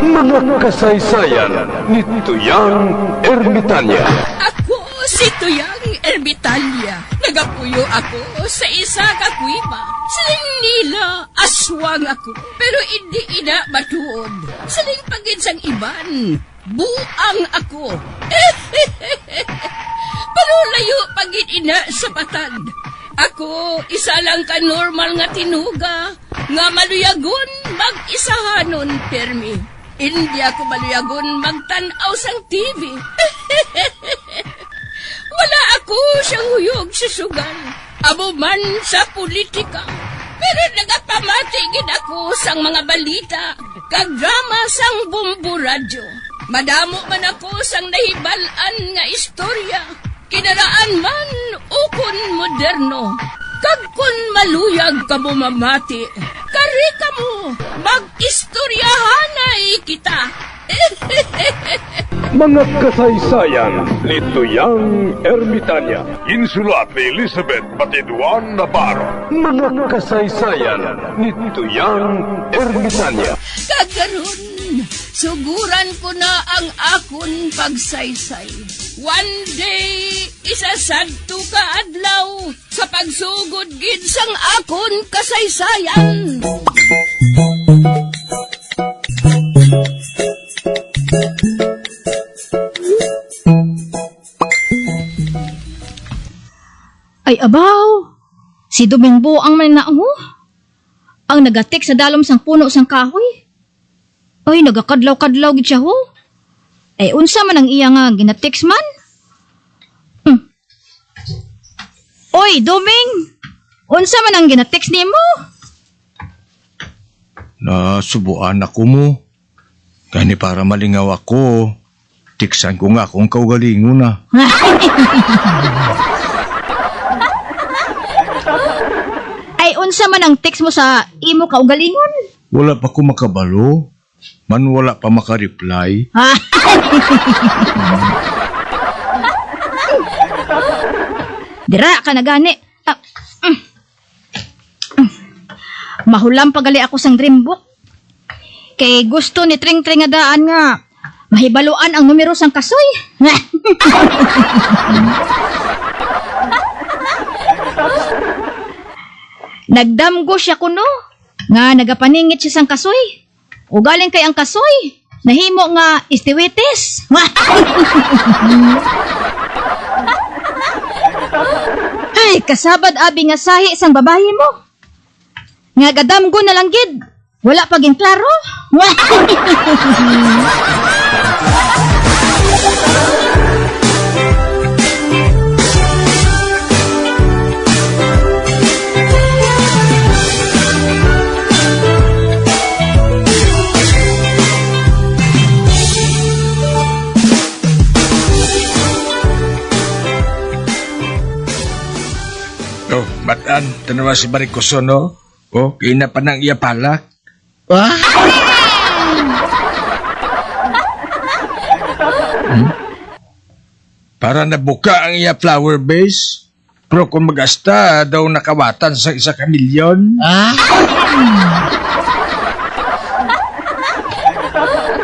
Mga kasaysayan ni Tuyang Ermitanya. Ako si Tuyang Ermitanya. Nagapuyo ako sa isa ka kuiba. Siling nila, aswang ako. Pero hindi ina matuod. Siling pagid sang iban. Buang ako. Pero layo pagid ina sa patad. Ako, isa lang ka normal nga tinuga. Nga maluyagon mag-isahanon, permi. Hindi ako maluyagon magtanaw sang TV. Wala ako siyang huyog sa sugal. Abo man sa politika. Pero nagapamatagin ako sang mga balita. Kag drama sang bumbu radyo. Madamo man ako sang nahibalan nga istorya. Kinaraan man ukon moderno. Kag kun maluyag ka mo mamati. Kari ka mo, mag-istoryahanay kita. Mga kasaysayan ni Tuyang Ermitanya. Insulat ni Elizabeth Batiduan Navarro. Mga kasaysayan ni Tuyang Ermitanya. Kagaron, suguran ko na ang akon pagsaysay. One day, isasadto ka adlaw sa pagsugod gid sang akon kasaysayan. Ay abaw, si Domingo ang may naango. Ang nagatik sa dalom sang puno sang kahoy. Ay, nagakadlaw-kadlaw gid siya ho. Ay, unsa man ang iya nga ginatiks man? Oy, Doming! Unsa man ang ginatiks nimo? Nasubuan ako mo. Gani para malingaw ako. Tiksan ko nga kung kaugalingon na. Ay, unsa man ang text mo sa imo kaugalingon? Wala pa ko makabalo. Man wala pa makareply. Dira ka na gani. Mahulam pagali ako sang dreambook. Kay gusto ni Tring-Tring nga daan nga mahibaluan ang numero sang kasoy. Nagdamgo siya kuno nga nagapaningit siya sang kasoy. Ugaling kay ang kasoy nahimo nga istiwitis. Ay, kasabad abi nga sahi sang babae mo. Nga gadamgo na lang gid. Wala pa gin klaro. Oh, batan, tanawa si Barikoso, no? Oh, kina pa nang iya palak. Para nabuka ang iya flower base. Pero kung magasta, daw nakawatan sa 1 milyon.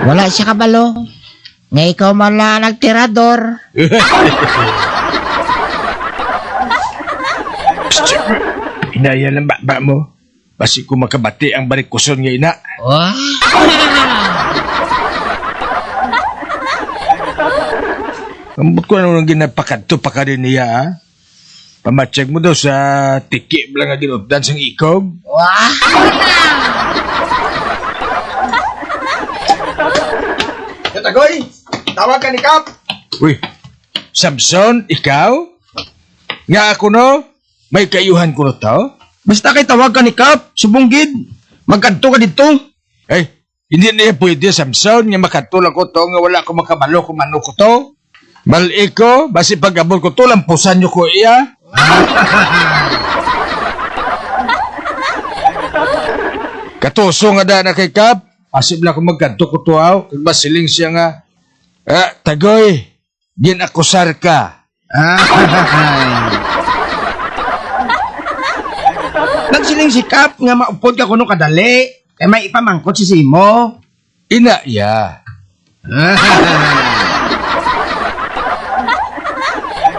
Wala siya kabalo. Nga ikaw man lang nagtirador. Inaya ng baba mo. Basi ko makabati ang Barikoson nga ina. Ambot ko na nung ginapakadto pa ka rin niya, ha? Pamatsyag mo daw sa tiki lang nga ginupdan sang ikog. Katagoy, tawag ka ni Kap. Uy, Samson, ikaw? Nga ako no? May kayuhan ko no to? Basta kay tawag ka ni Kap, subunggid. Magkanto ka dito. Ay, hindi na pwede, Samson, nga makatulang ko to, nga wala ko makabalo kung ano ko to. Bali ko, basi pag-abot ko to, lampusan nyo ko iya. Katuso nga da na kay Kap, asib lang ko magkanto ko to, aw. Kag basiling siya nga, tagoy, ginakusar ka. Nagsiling si Kap nga maupod ka kuno kadali. Kaya may ipamangkot si Simo. Ina ya.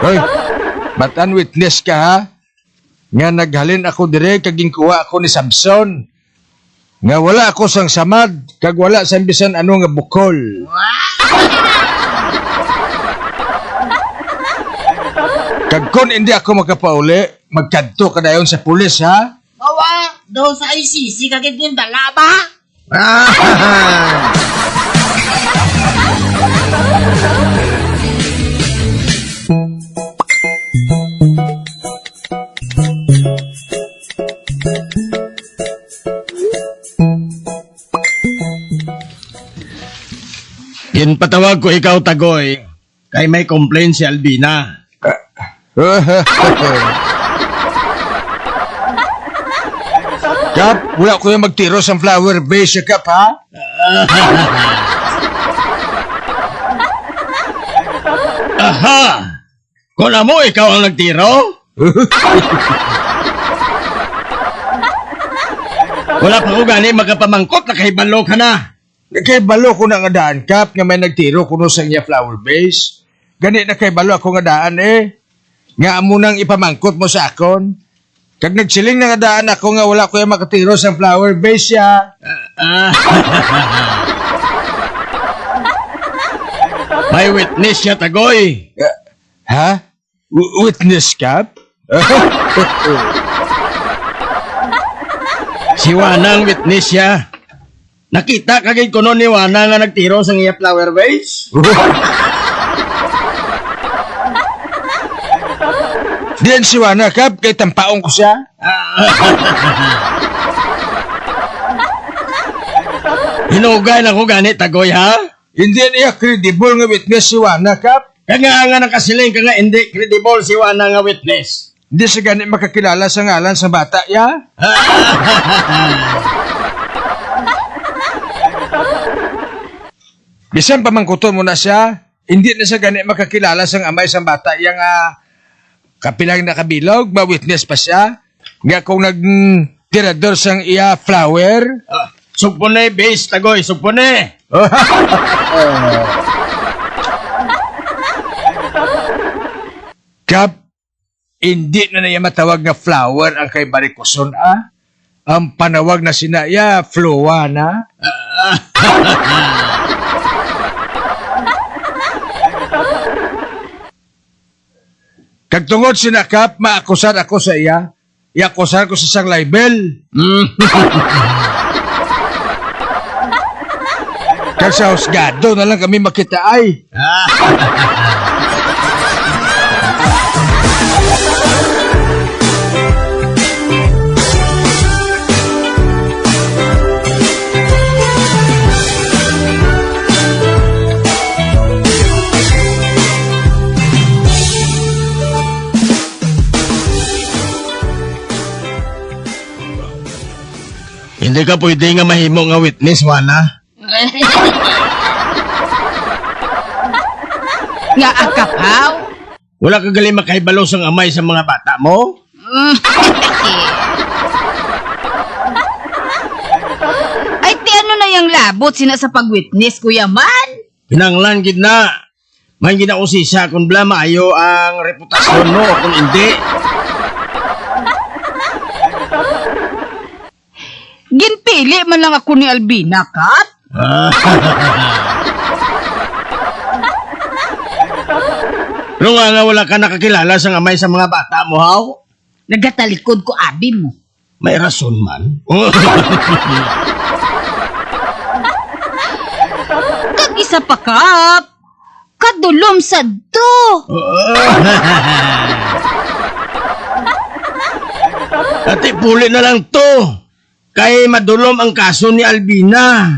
Hoy, matan witness ka ha? Nga naghalin ako dire kaging kuha ako ni Samson. Nga wala ako sang samad, kag wala sang bisan ano nga bukol. Kag kun hindi ako makapauli, magkadto ka dayon sa pulis ha? Bawa, daw sa ICC kagid yung dala ba? Ginpatawag ko ikaw, Tagoy, kay may complaint si Albina. Kap, wala ko yung magtiro sa flower base, Kap, ha? Aha! Kung mo, ikaw ang nagtiro? Wala pa ko gani magkapamangkot na kay balo ka na. Kay balo ko na nga daan, Kap, nga may nagtiro kuno sa niya flower base. Gani na kay balo ako nga daan, eh. Nga amo nang ipamangkot mo sa akon. Kag nagsiling na nga daan ako nga wala ko yung makatiro sa flower base, ya. May witness siya, Tagoy. Ha? Witness, Kap? Si Wanang witness siya. Nakita kagay ko nun ni Wana nga nagtiro sa iya flower vase. Diyan si Wana, Kap, kay tampaong ko siya. Hinugay na ko gani, Tagoy, ha? Hindi niya credible nga witness si Wana, Kap. Kaya nga nakasiling ka nga hindi credible si Wana nga witness. Hindi siya gani makakilala sa ngalan sa bata, ya. Bisan pamangkuton mo na siya, hindi na siya gani makakilala sa amay sa bata, yang kapilang nakabilog, ma-witness pa siya. Nga kung nag-tirador sang iya flower. Sugpone, base, Tagoy, sugpone. Kap, hindi na niya matawag na flower ang kay Barikoson, ah. Ang panawag na sinaya, Flowana. Kag tungod sinakap, maakusar ako sa iya. Iakusar ko sa isang libel. Kag sa husgado na lang kami makita ay. Hindi ka pwede nga mahimo nga witness, Wana. Nga akapaw? Wala ka gali makaibalo sang amay sa mga bata mo? Ay, ti ano na yung labot sina sa pag-witness, Kuya Man? Pinanglan gid na. May ginausisa kung bla maayo ang reputasyon mo kung hindi. Ginpili man lang ako ni Albina, Kap. Pero nga wala ka nakakilala sa amay sa mga bata mo, haw? Nagatalikod ko abi mo. May rason man. Kag isa pa, Kap. Kadulom sa do. Ate, puli na lang to. Kay madulom ang kaso ni Albina.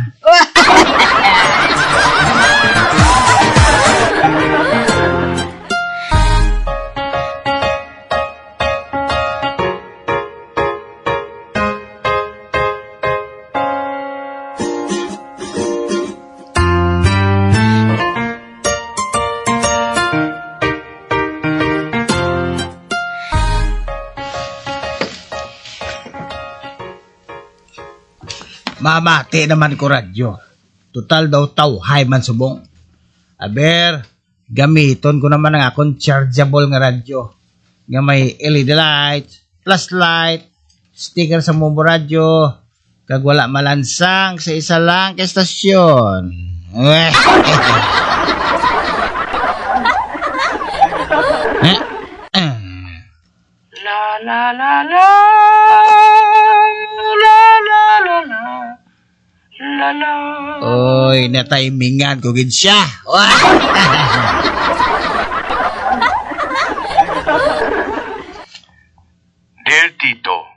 Mamati naman ko radyo. Total daw tawhay man subong. Aber, gamiton ko naman ang akong chargeable nga radyo. Nga may LED light, flashlight, sticker sa mumbo radyo, kag wala malansang sa isa lang ka estasyon. La la la la la la la la la la. Oy, natimingan ko gid siya. Dear Tito,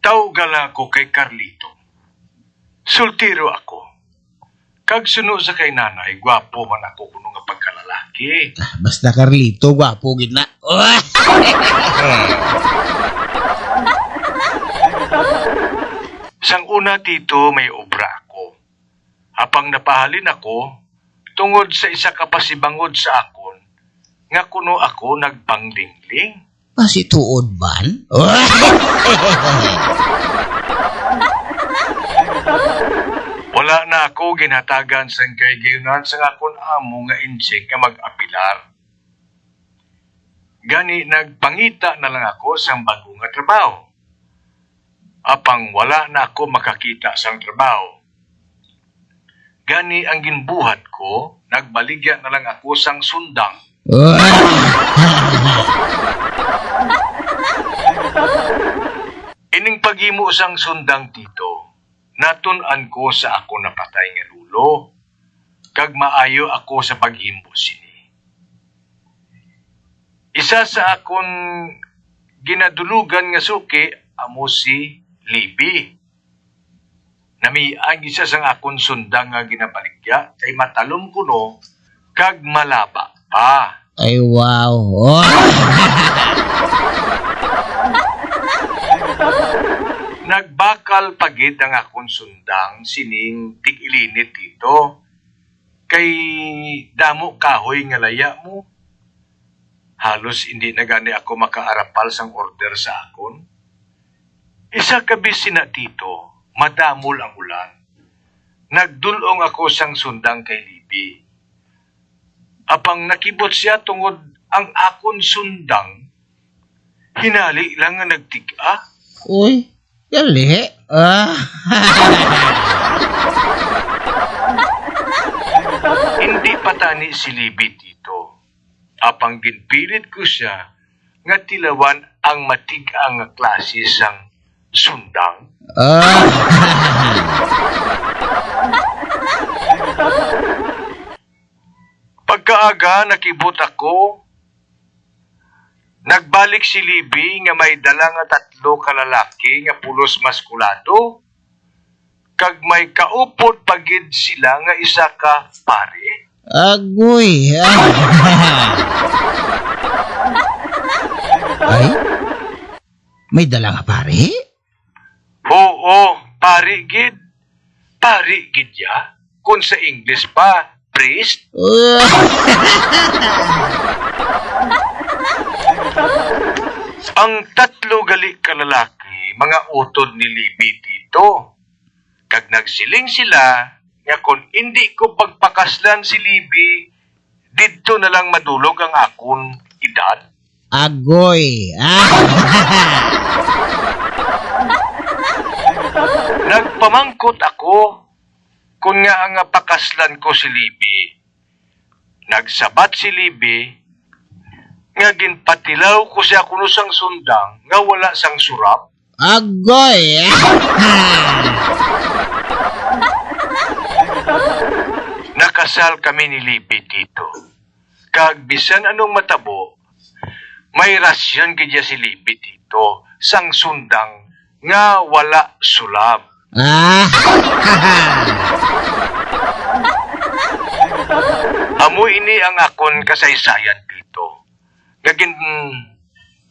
tawgala ko kay Carlito. Sultiro ako. Kag suno sa kay nanay, gwapo man ako kuno nga pagkalalaki. Basta Carlito, gwapo gid na. Sang una, Tito, may obra ako. Apang napahalin ako, tungod sa isa ka pasibangod sa akon, nga kuno ako nagpanglingling. Pasituod man? Wala na ako ginhatagan sa kaigayunan sa akon amo nga insik nga mag-apilar. Gani nagpangita na lang ako sa bago nga trabaho. Apang wala na ako makakita sang trabaho. Gani ang ginbuhat ko, nagbaligya na lang ako sang sundang. Ining paghimo sang sundang, Tito, natun-an ko sa ako napatay nga lulo, kag maayo ako sa paghimo sini. Isa sa akon ginadulugan nga suki, amo si Libby. Namiang isa sang akon sundang nga ginabaligya, kay matalom kuno, kag malaba pa. Ay, wow. Nagbakal pagid ang akong sundang sining tig-ilinit dito. Kay damo kahoy nga laya mo. Halos hindi na gani ako makaarapal sang order sa akon. Isa kabisi na dito, madamol ang ulan. Nagdulong ako sang sundang kay Libby. Apang nakibot siya tungod ang akon sundang, hinali lang nga nagtiga. Uy, gali. Hindi patani si Libby dito. Apang ginpilit ko siya nga tilawan ang matigang nga klase sang sundang. Pagkaaga nakibot ako, nagbalik si Libby nga may dala nga 3 kalalaki nga pulos maskulado, kag may kaupod pagid sila nga isa ka pare. Agoy. Ay, may dala nga pare? Oo, pare gid. Pare gid ya. Kung sa English pa, priest. Ang 3 gali kalalaki, mga utod ni Libby dito. Kag nagsiling sila, nga kung hindi ko pagpakaslan si Libby, dito na lang madulog ang akong edad. Agoy. Nagpamangkot ako kung nga ang pakaslan ko si Libby. Nagsabat si Libby nga ginpatilaw ko siya kuno sang sundang nga wala sang surap. Agoy. Nakasal kami ni Libby dito. Kag bisan anong matabo, may rasyon kaya si Libby dito sang sundang nga wala sulab. Amo ini ang akon kasaysayan dito. Gagin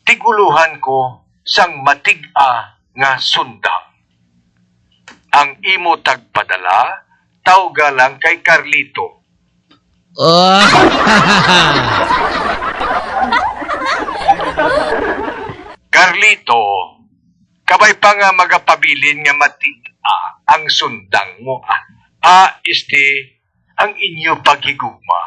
tiguluhan ko sang matiga nga sundang. Ang imo tagpadala, tawga lang kay Carlito. Carlito, kabay pa nga magapabilin nga matiga ang sundang mo. ang inyo paghigugma.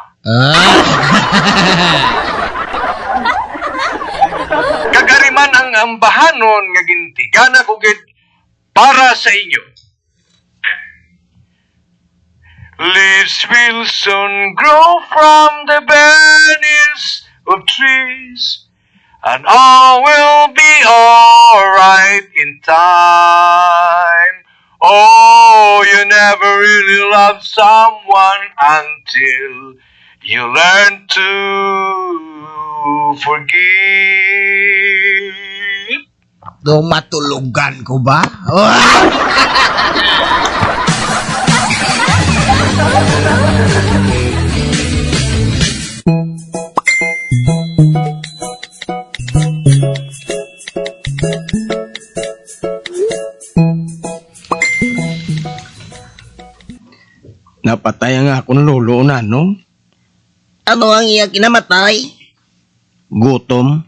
Kagariman ang ambahanon nga gintigana ko gid para sa inyo. Leaves will soon grow from the barrenness of trees, and all will be alright in time. Oh, you never really love someone until you learn to forgive. Matulugan ko ba? Napatay ang akong lolo na, no? Ano ang iyang kinamatay? Gutom.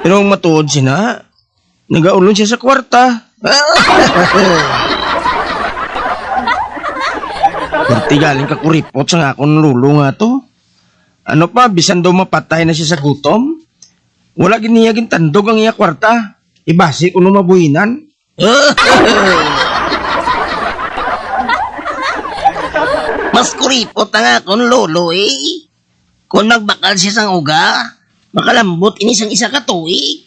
Pero ang matuod sina, nagaulon siya sa kwarta. Perti galing ka kuripot sa akong lolo nga to. Ano pa, bisan daw mapatay na siya sa gutom? Wala giniyagin tandog ang iya kwarta. Ibasi ko nung mabuhinan. Mas kuripot ang akong lolo eh. Kung magbakal siya sang uga, makalambot inisang isa ka tuig.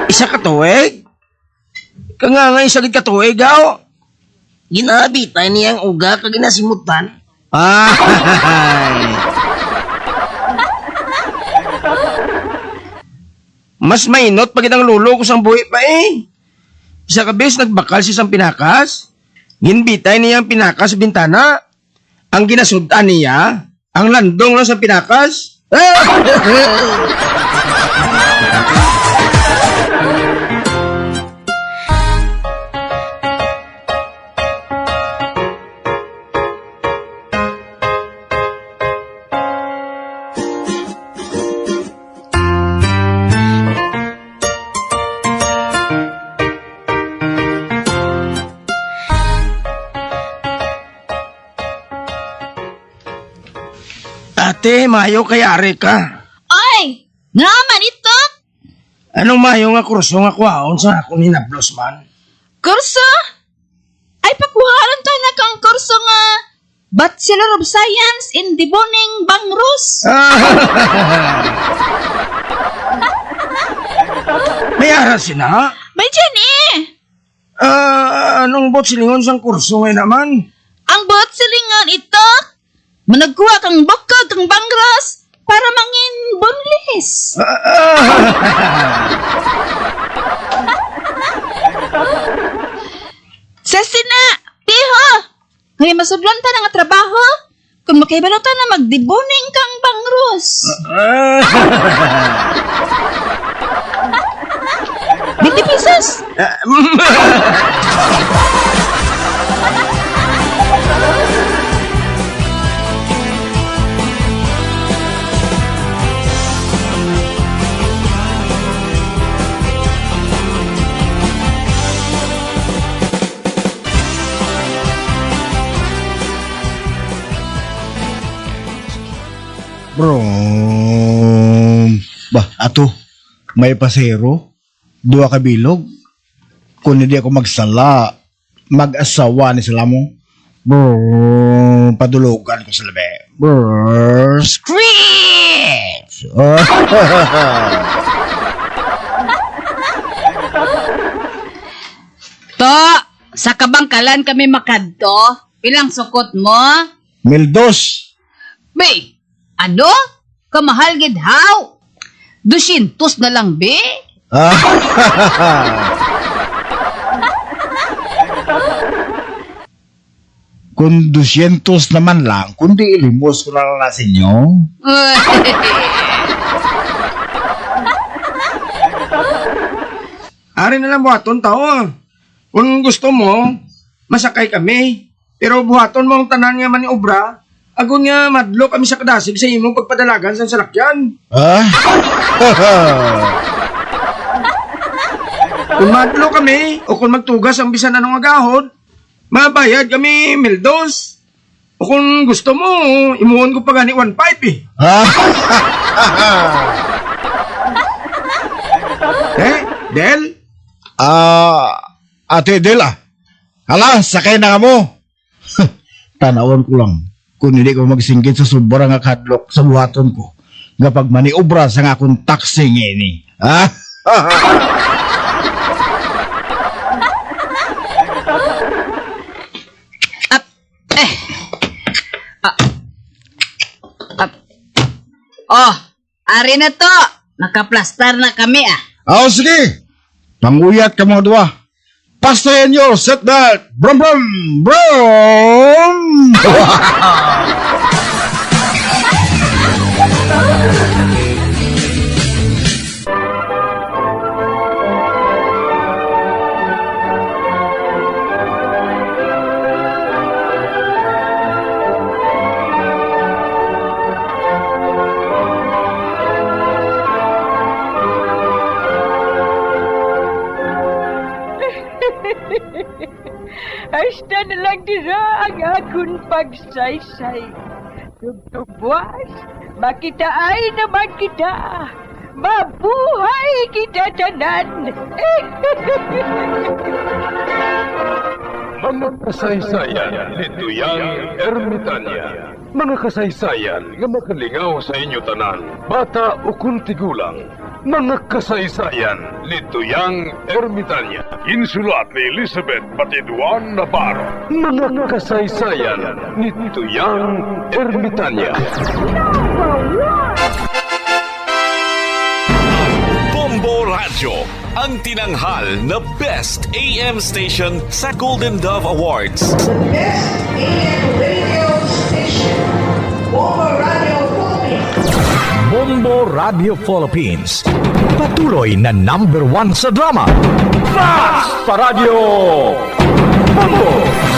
Isa ka tuweg? Kanga isa gid ka tuweg, aw. Ginabitay niyang uga kag ginasimutan. Mas mainot pagid ang lulo ko sang buhi pa eh. Isa ka bes nagbakal siya sang pinakas. Ginbitay niya ang pinakas sa bintana. Ang ginasudan niya, ang landong lang sa pinakas. Ate, mayo kay ari ka. Ay! Naman ito! Anong mayo nga kurso nga kuhaon sa akong hinablos man? Kurso? Ay, pakuharan tayo na kang kurso nga Bachelor of Science in Deboning Bangrus. May aras sina? May dyan eh! Anong bot silingon sang kurso ngayon naman? Ang buhat silingan ito, managkuha kang bukod kang bangros para mangin boneless. Sasina, piho, ngayon masudlan ta nga trabaho. Kung makaibalutan na magdiboning kang bangros. 20 pesos. Bro, ato, may pasero, 2 ka bilog. Kung hindi ako magsala, mag-asawa ni sila mo. Bro, padulugan ko sa labi. Bro, screech! To, sa kabangkalan kami makadto. Ilang sukot mo? Mildos! Be, ano? Kamahal gid haw. 200 na lang, be. Kung 200 naman lang, kundi ilimos ko na lang na sa inyo. Ari na lang buhaton tao. Kung gusto mo, masakay kami. Pero buhaton mo ang tanan nga man ni obra, Agon nga madlo kami sa kadasig sa imong pagpadalagan sa salakyan. Ah? Kung madlo kami, o kung magtugas ang bisan na ng agahod, mabayad kami mildos. O kung gusto mo, imuhon ko pa gani 1.5 eh. Del? Ate Dela. Hala, sakay na ka mo. Tanawon ko lang. Kung hindi ko magsinggit sa sobrang nga kadlok sa buhaton ko. Kapag maniobra sa nga akong taxi ngini. Oh, ari na to. Nakaplastar na kami ah. Sige. Panguyat ka mga dua. Fasten your seatbelt. Brum, brum, brum. Hasta na lang dira ang akong pagsaysay. Tugtugwas, makitaay naman kita. Mabuhay kita tanan. Mga kasaysayan ni Tuyang Ermitanya. Mga kasaysayan nga makalingaw sa inyo tanan, bata o kuntigulang. Mga kasaysayan ni Tuyang Ermitanya. Insulat ni Elizabeth Batiduan Navarro. Mga kasaysayan ni Tuyang Ermitanya. Bombo Radio, ang tinanghal na Best AM Station sa Golden Dove Awards. Best AM radio station, Bombo Radio Philippines. Bombo Radio Philippines. Patuloy na #1 sa drama. Fast Paradio! Bombo!